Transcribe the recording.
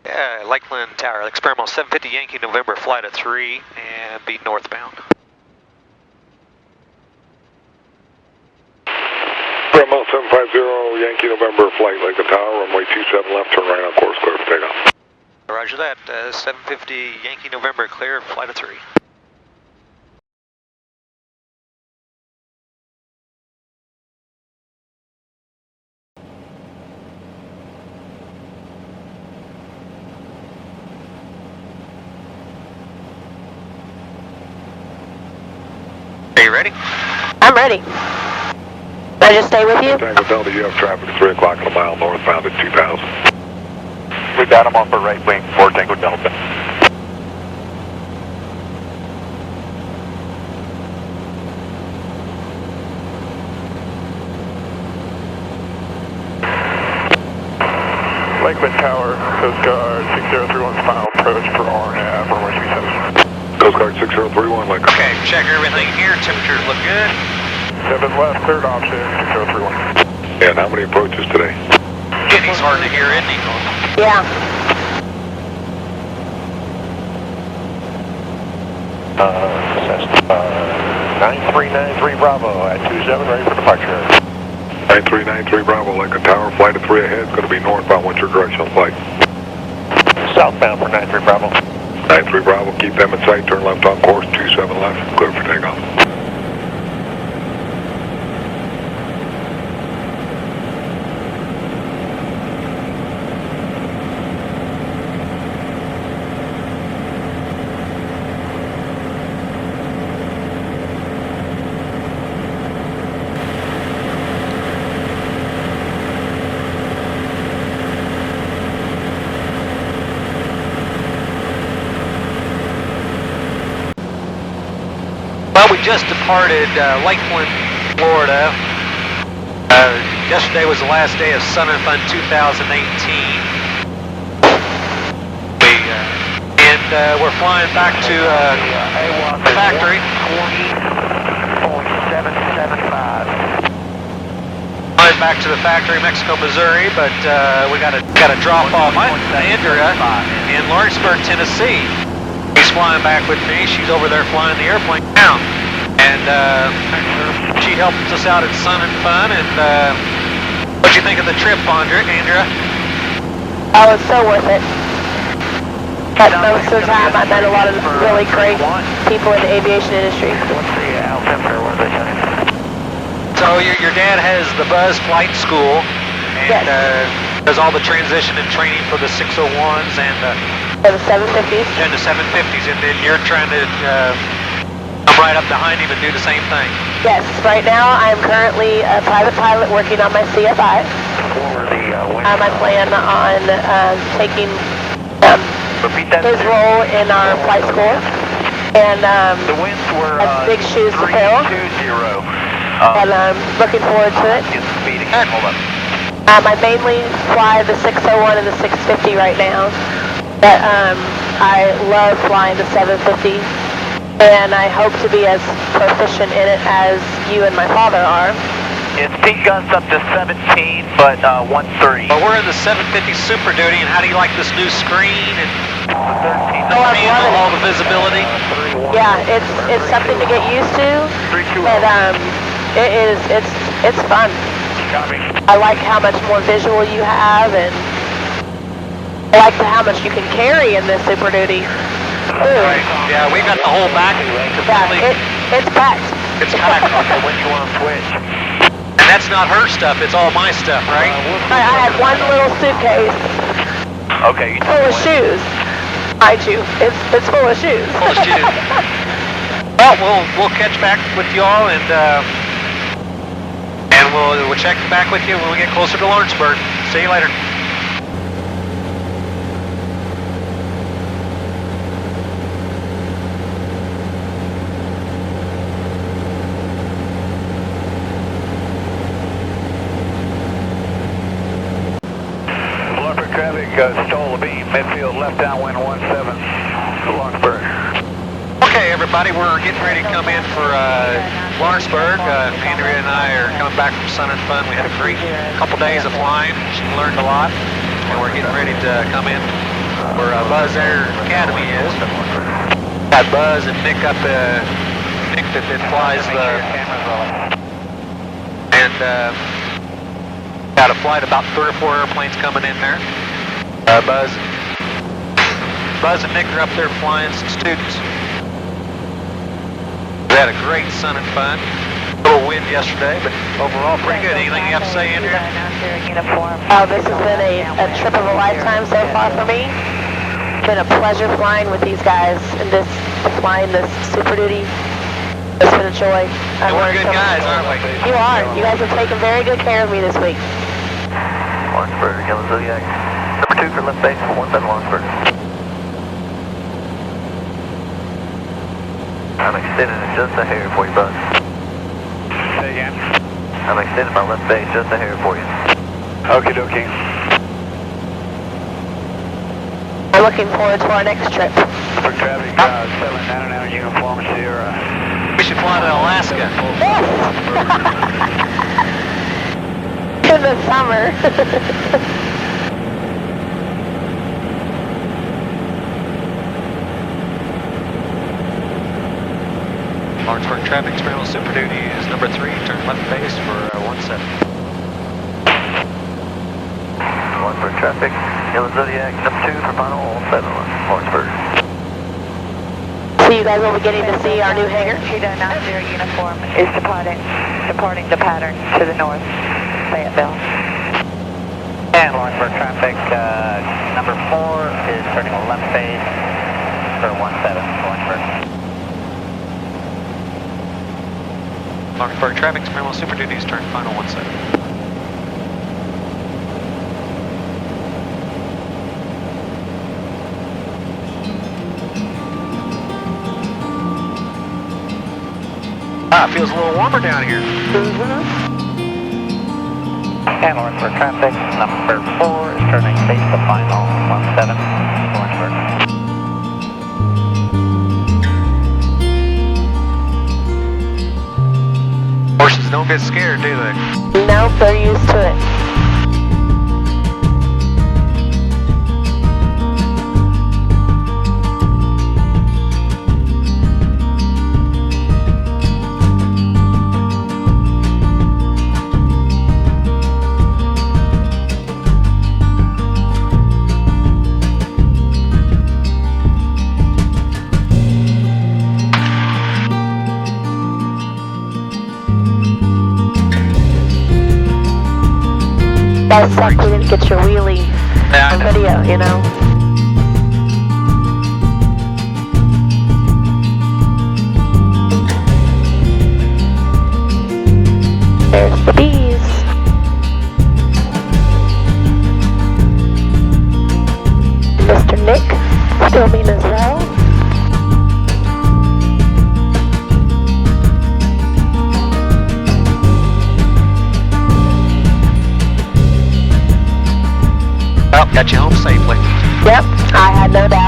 Yeah, Lakeland Tower, experimental 750 Yankee November, flight of 3, and be northbound. Experimental 750 Yankee November, flight Lakeland Tower, runway 27 left, turn right on course, clear for takeoff. Roger that, 750 Yankee November, clear, flight of 3. Are you ready? I'm ready. Can I just stay with you? Tango Delta, you have traffic at 3 o'clock in a mile northbound at 2000. We got him off the right wing for Tango Delta. Lakeland Tower, Coast Guard 6031 final approach for RNAV, runway 27. Coast Guard 6031, Lakeland. Okay, check everything here, temperatures look good. 7 left, cleared option, 6031. And how many approaches today? He's hard to hear, isn't he? Yeah. 9393 Bravo at 27, ready for departure. 9393 Bravo, Lakeland Tower, flight of 3 ahead, it's going to be northbound. What's your directional flight? Southbound for 93 Bravo. 93 Bravo, keep them in sight, turn left on course, 27 left, clear for takeoff. Well, we just departed Lakeland, Florida. Yesterday was the last day of Sun and Fun 2018. We're flying back to the factory. 20.775. Flying back to the factory, Mexico, Missouri, but we got to drop off Andrea in Lawrenceburg, Tennessee. He's flying back with me. She's over there flying the airplane down. And she helped us out at Sun and Fun. And what'd you think of the trip, Andrea? Oh, it's so worth it. But most of the time I met a lot of really great people in the aviation industry. What's the altimeter? What are they saying? So your dad has the Buzz Flight School. And does all the transition and training for the 601s and For the 750s? and the 750s. And then you're trying to come right up behind him and do the same thing. Yes, right now I'm currently a private pilot working on my CFI. I plan on taking his role in our flight school, and The winds were that's big shoes to fill, 320. and I'm looking forward to it. Get the speed again. Hold up. I mainly fly the 601 and the 650 right now, but I love flying the 750, and I hope to be as proficient in it as you and my father are. It's peak gusts up to 17, but 130. But we're in the 750 Super Duty, and how do you like this new screen and 13. Oh, I'm loving all it. the visibility? Yeah, it's something to get used to, 320. but it's fun. Copy. I like how much more visual you have, and I like how much you can carry in this Super Duty. Ooh. Right. Yeah, we got the whole back completely. Yeah, it's packed. It's packed. Okay, when you want to switch? And that's not her stuff, it's all my stuff, right? I had one little suitcase Okay. full of shoes. Mind you, it's full of shoes. Full of shoes. Well, we'll catch back with y'all, and we'll check back with you when we get closer to Lawrenceburg. See you later. STOL beam, midfield left downwind 17, Lawrenceburg. Okay, everybody, we're getting ready to come in for Lawrenceburg. Andrea and I are coming back from Sun and Fun. We had a great couple days of flying. She learned a lot, and we're getting ready to come in where Buzz Air Academy is. Got Buzz and Nick up Nick that flies the... And got a flight, about 3 or 4 airplanes coming in there. Buzz and Nick are up there flying some students. We had a great sun and fun. A little wind yesterday, but overall pretty good. Anything you have to say, Andrea? Oh, this has been a trip of a lifetime so far for me. It's been a pleasure flying with these guys and flying this Super Duty. It's been a joy. And we're good guys, aren't we? You are. You guys have taken very good care of me this week. Lawrenceburg, Yellow Zodiac. Number 2 for left base, 17 Lawrenceburg. I'm extending it just a hair for you, Buzz. Say again? I'm extending my left base just a hair for you. Okie dokie. I'm looking forward to our next trip. For traffic, settling down in our uniform, Sierra. We should fly to Alaska. In the summer. Lawrenceburg traffic, experimental Super Duty is number 3, turn left base for 17. Lawrenceburg traffic, Yellow Zodiac, number 2 for final 7 Lawrenceburg. So you guys will be getting to see our new hangar? 2990 uniform is departing the pattern to the north, Fayetteville. And Lawrenceburg traffic, number 4 is turning left base for 17 Lawrenceburg. Lawrenceburg traffic, experimental Super Duty is turn final 17. It feels a little warmer down here. And Lawrenceburg traffic, number 4 is turning base to final 17 Lawrenceburg. Horses don't get scared, do they? Nope, they're used to it. That sucked we didn't get your wheelie on video, you know? There's the bees. Mr. Nick, filming as well. Well, got you home safely. Yep, I had no doubt.